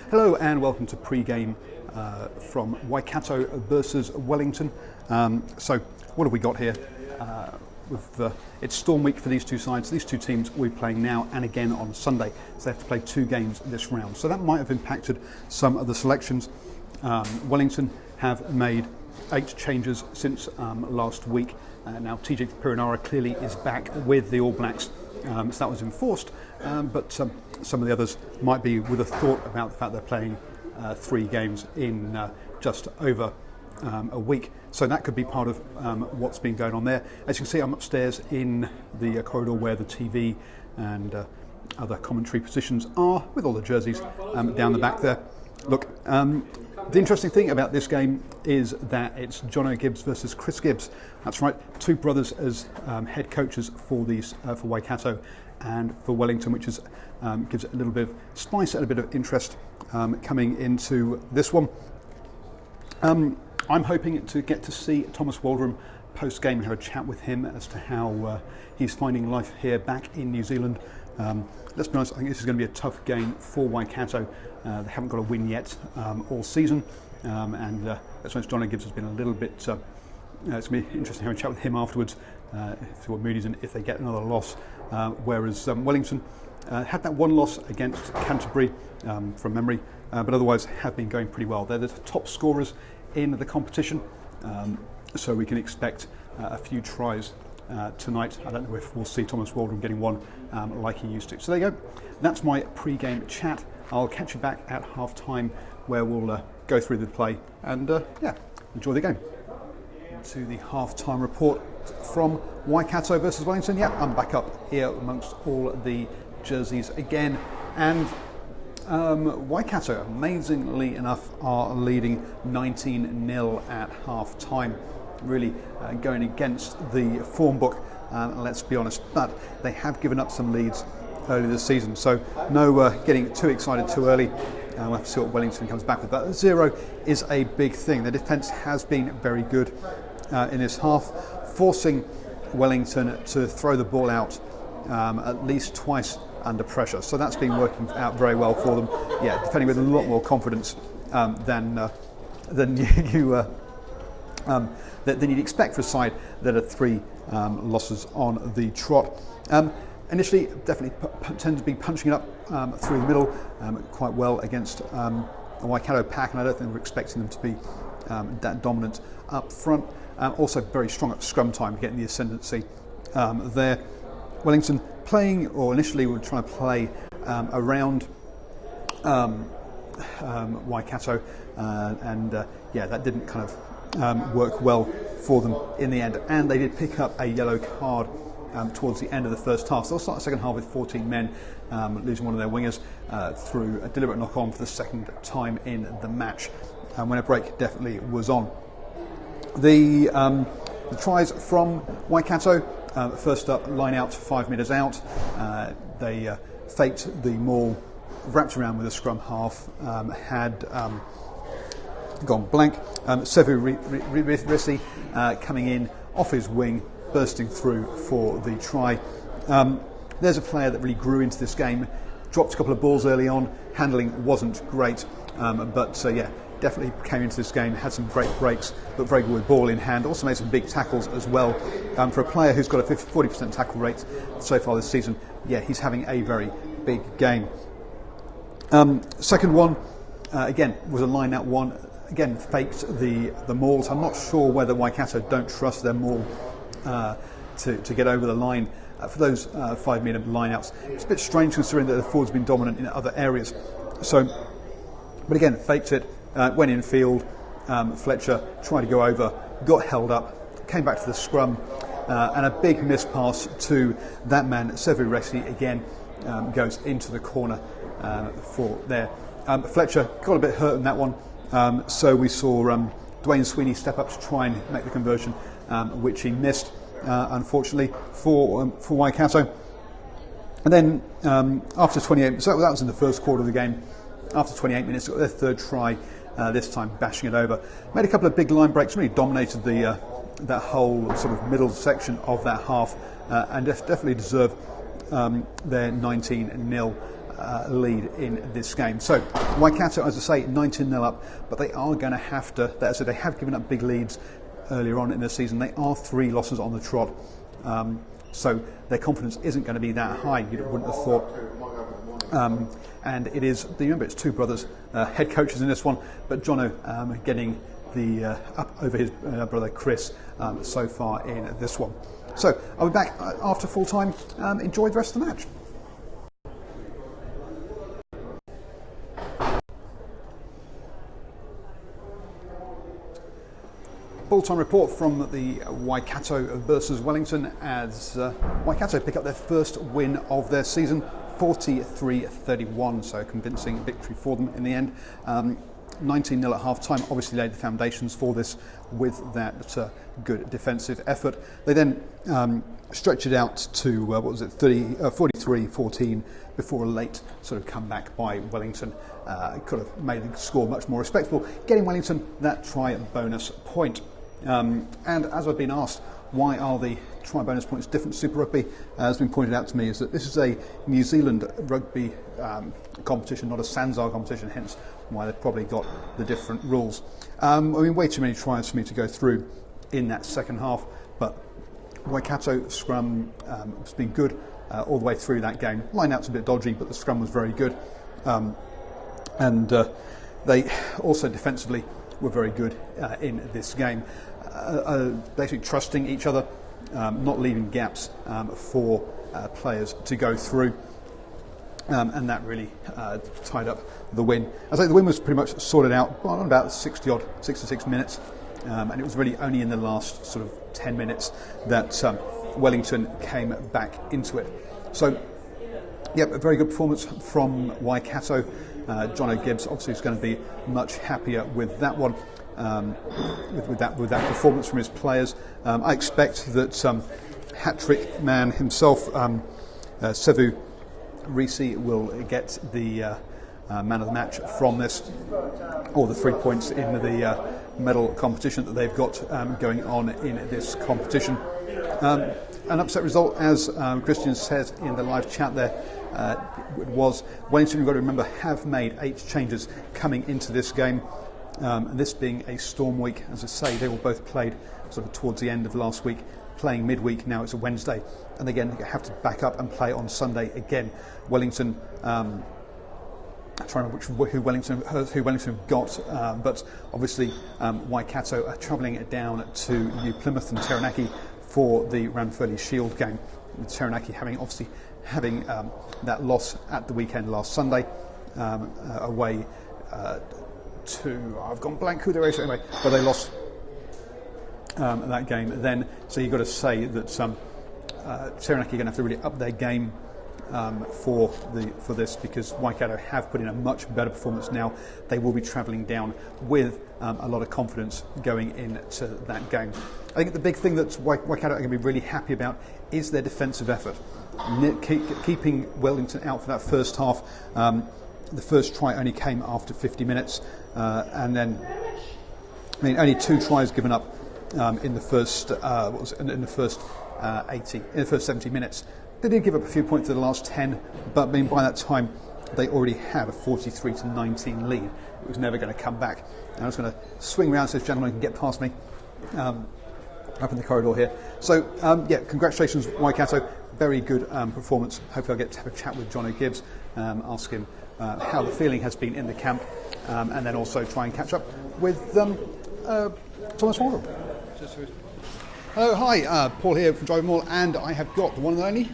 Hello and welcome to pre-game from Waikato versus Wellington. So what have we got here? It's Storm Week for these two sides. These two teams will be playing now and again on Sunday, so they have to play 2 games this round. So that might have impacted some of the selections. Wellington have made 8 changes since last week. Now TJ Perenara clearly is back with the All Blacks, so that was enforced, but some of the others might be with a thought about the fact they're playing 3 games in just over a week. So that could be part of what's been going on there. As you can see, I'm upstairs in the corridor where the TV and other commentary positions are, with all the jerseys down the back there. Look, the interesting thing about this game is that it's Jono Gibbs versus Chris Gibbs. That's right, 2 brothers as head coaches for these for Waikato and for Wellington, which is gives it a little bit of spice and a bit of interest coming into this one. I'm hoping to get to see Thomas Waldrom post-game and have a chat with him as to how he's finding life here back in New Zealand. Let's be honest, I think this is going to be a tough game for Waikato. They haven't got a win yet all season, and that's when Jono Gibbs has been a little bit... it's going to be interesting having a chat with him afterwards, see what mood he's in if they get another loss. Whereas Wellington had that 1 loss against Canterbury from memory, but otherwise have been going pretty well. They're the top scorers in the competition, so we can expect a few tries tonight. I don't know if we'll see Thomas Waldrom getting one like he used to. So there you go. That's my pre-game chat. I'll catch you back at half-time where we'll go through the play and enjoy the game. To the half-time report from Waikato versus Wellington. Yeah, I'm back up here amongst all the jerseys again, and Waikato, amazingly enough, are leading 19-0 at half-time. Really going against the form book, let's be honest, but they have given up some leads early this season, so no getting too excited too early. We'll have to see what Wellington comes back with, but 0 is a big thing. The defence has been very good in this half, forcing Wellington to throw the ball out at least twice under pressure. So that's been working out very well for them. Yeah, defending with a lot more confidence than you'd expect for a side that are 3 losses on the trot. Initially, definitely tend to be punching it up through the middle quite well against a Waikato pack, and I don't think we're expecting them to be that dominant up front. Also very strong at scrum time, getting the ascendancy there. Wellington playing, or initially we were trying to play around Waikato, and that didn't kind of work well for them in the end. And they did pick up a yellow card towards the end of the first half. So they'll start the second half with 14 men, losing one of their wingers through a deliberate knock-on for the second time in the match, when a break definitely was on. The tries from Waikato, first up, line out 5 metres out. They faked the maul, wrapped around with a scrum half, had gone blank. Sevu Risi coming in off his wing, bursting through for the try. There's a player that really grew into this game, dropped a couple of balls early on, handling wasn't great, but definitely came into this game, had some great breaks, but very good with ball in hand. Also made some big tackles as well. For a player who's got a 40% tackle rate so far this season, he's having a very big game. Second one, again, was a line-out one. Again, faked the mauls. I'm not sure whether Waikato don't trust their maul to get over the line for those 5 metre line-outs. It's a bit strange considering that the forward's been dominant in other areas. So, but again, faked it. Went in field, Fletcher tried to go over, got held up, came back to the scrum, and a big miss pass to that man, Sevu Resi, again, goes into the corner for there. Fletcher got a bit hurt in that one, so we saw Dwayne Sweeney step up to try and make the conversion, which he missed, unfortunately, for Waikato. And then after 28, so that was in the first quarter of the game. After 28 minutes, got their 3rd try, this time bashing it over. Made a couple of big line breaks, really dominated that whole sort of middle section of that half, and definitely deserve their 19-0 lead in this game. So Waikato, as I say, 19-0 up, but they are going to have to, so they have given up big leads earlier on in the season. They are 3 losses on the trot, so their confidence isn't going to be that high, you wouldn't have thought. And it is, remember, it's 2 brothers, head coaches in this one, but Jono getting the up over his brother Chris so far in this one. So I'll be back after full time. Enjoy the rest of the match. Full-time report from the Waikato versus Wellington as Waikato pick up their first win of their season, 43-31, so a convincing victory for them in the end. 19-0 at half-time, obviously laid the foundations for this with that good defensive effort. They then stretched it out to, 43-14 before a late sort of comeback by Wellington. Could have made the score much more respectable, getting Wellington that try bonus point. And as I've been asked, why are the try bonus points different to Super Rugby? Has been pointed out to me is that this is a New Zealand rugby competition, not a Sanzar competition, hence why they've probably got the different rules. Way too many tries for me to go through in that second half, but Waikato scrum has been good all the way through that game. Line out's a bit dodgy, but the scrum was very good. And they also defensively were very good in this game, basically trusting each other, not leaving gaps for players to go through, and that really tied up the win. I say the win was pretty much sorted out on about 66 minutes, and it was really only in the last sort of 10 minutes that Wellington came back into it. So, yep, a very good performance from Waikato. Jono Gibbs obviously is going to be much happier with that one, with that performance from his players. I expect that hat-trick man himself, Sevu Risi, will get the man of the match from this, or the 3 points in the medal competition that they've got going on in this competition. An upset result, as Christian said in the live chat there, was Wellington, you've got to remember, have made 8 changes coming into this game. This being a storm week, as I say, they were both played sort of towards the end of last week, playing midweek. Now it's a Wednesday, and again they have to back up and play on Sunday again. Wellington, I'm trying to remember who Wellington have got, but obviously Waikato are travelling down to New Plymouth and Taranaki for the Ranfurly Shield game, with Taranaki having that loss at the weekend last Sunday, away to, I've gone blank who they were anyway, but they lost that game then. So you've got to say that Taranaki are going to have to really up their game for this, because Waikato have put in a much better performance now. They will be travelling down with a lot of confidence going into that game. I think the big thing that Waikato are going to be really happy about is their defensive effort. Keeping Wellington out for that first half. The first try only came after 50 minutes, and then only 2 tries given up in the first 70 minutes. They did give up a few points in the last 10, but by that time they already had a 43-19 lead. It was never going to come back. And I was going to swing around so this gentleman can get past me up in the corridor here. So congratulations Waikato, very good performance. Hopefully I'll get to have a chat with Jono Gibbs, ask him how the feeling has been in the camp, and then also try and catch up with Thomas Waldron. Hello, hi, Paul here from DrivingMaul, and I have got the one and only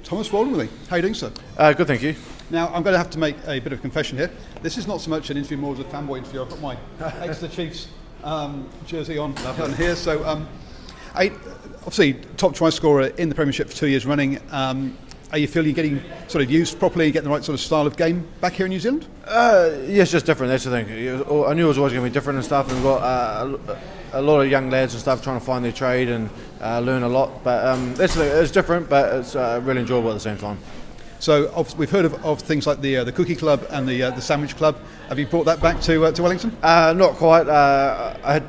Thomas Waldron with me. How are you doing, sir? Good, thank you. Now, I'm going to have to make a bit of a confession here. This is not so much an interview, more as a fanboy interview. I've got my Exeter Chiefs jersey on here. So, obviously, top try scorer in the Premiership for 2 years running. Are you feeling you're getting sort of used properly, getting the right sort of style of game back here in New Zealand? Yes, just different, that's the thing. I knew it was always going to be different and stuff, and we've got a lot of young lads and stuff trying to find their trade and learn a lot. But that's the thing, it's different, but it's really enjoyable at the same time. So we've heard of things like the Cookie Club and the Sandwich Club. Have you brought that back to Wellington? Not quite. I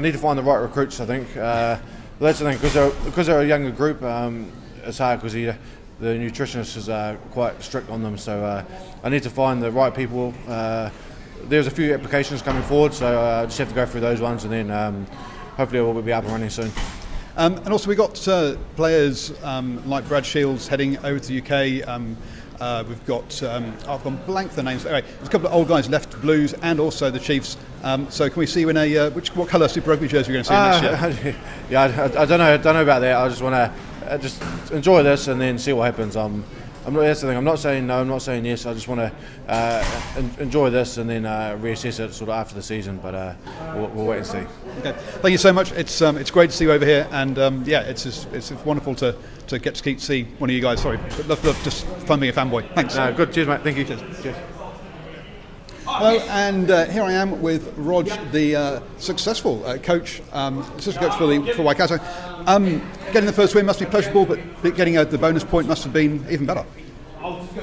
need to find the right recruits, I think. That's the thing, because they're a younger group. It's hard because the nutritionist is quite strict on them. So I need to find the right people. There's a few applications coming forward, so I just have to go through those ones, and then hopefully we'll be up and running soon. And also we've got players like Brad Shields heading over to the UK. We've got, I've gone blank the names. Anyway, there's a couple of old guys left, Blues and also the Chiefs. So can we see you in a, what colour Super Rugby jersey we're going to see next year? Yeah, I don't know about that. I just want to just enjoy this and then see what happens. That's the thing. I'm not saying no. I'm not saying yes. I just want to enjoy this and then reassess it sort of after the season. But we'll wait and see. Okay. Thank you so much. It's great to see you over here, and it's wonderful to get to see one of you guys. Sorry, but love just fun being a fanboy. Thanks. Good. Cheers, mate. Thank you. Cheers. Hello, and here I am with Rog, the successful coach, assistant coach for Waikato. Getting the first win must be pleasurable, but getting the bonus point must have been even better.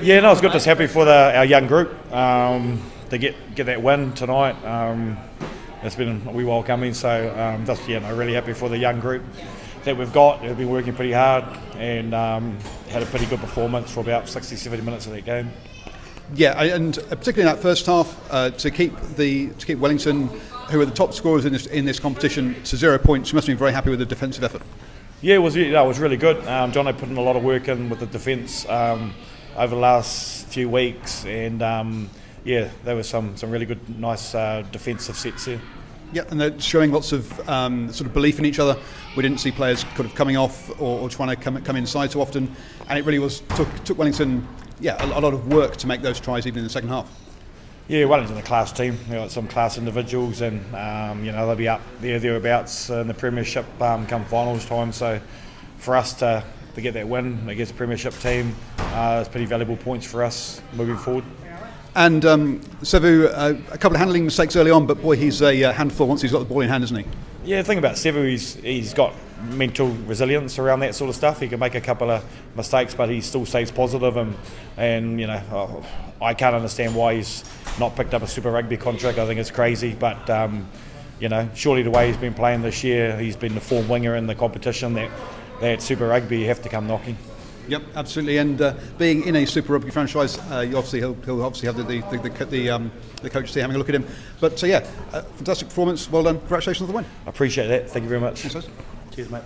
Yeah, no, it's good. Just happy for our young group to get that win tonight. It's been a wee while coming, so really happy for the young group that we've got. They've been working pretty hard and had a pretty good performance for about 60-70 minutes of that game. Yeah, and particularly in that first half, to keep Wellington, who are the top scorers in this competition, to 0 points. You must have been very happy with the defensive effort. Yeah, it was really good. John had put in a lot of work in with the defence over the last few weeks, and there was some really good, nice defensive sets there. Yeah, and they're showing lots of sort of belief in each other. We didn't see players kind of coming off or trying to come inside too often, and it really took Wellington. Yeah, a lot of work to make those tries even in the second half. Yeah, Wellington's a class team. They've got some class individuals, and they'll be up thereabouts in the Premiership come finals time. So for us to get that win against the Premiership team, it's pretty valuable points for us moving forward. And Sevu, a couple of handling mistakes early on, but boy, he's a handful once he's got the ball in hand, isn't he? Yeah, the thing about Sevu, he's got mental resilience around that sort of stuff. He can make a couple of mistakes, but he still stays positive, and I can't understand why he's not picked up a Super Rugby contract. I think it's crazy, but surely the way he's been playing this year, he's been the form winger in the competition that Super Rugby, you have to come knocking. Yep, absolutely. And being in a Super Rugby franchise, he'll obviously have the coaches there having a look at him. But fantastic performance. Well done. Congratulations on the win. I appreciate that. Thank you very much. Thanks, cheers, mate.